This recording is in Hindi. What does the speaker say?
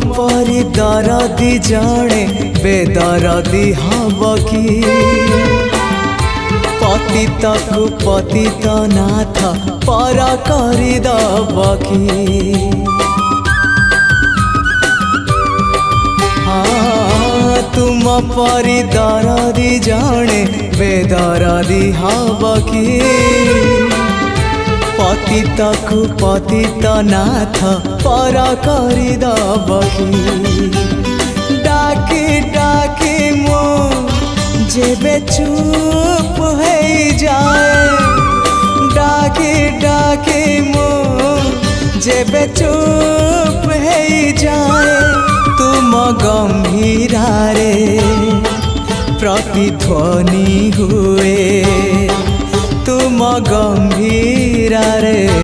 परी दरदी जड़े बेदरदी हब कि पतित को पतित नाथ पर करदब कि तुम परी दरदी जड़े बेदरदी हब कि पतित को पतित नाथ पर करदब कि डाकी डाकी मो जेबे चुप हो जाए डाकी डाकी मो जेबे चुप हो जाए तुम गंभीरा रे प्रतिध्वनि हुए तुम गंभीरा रे।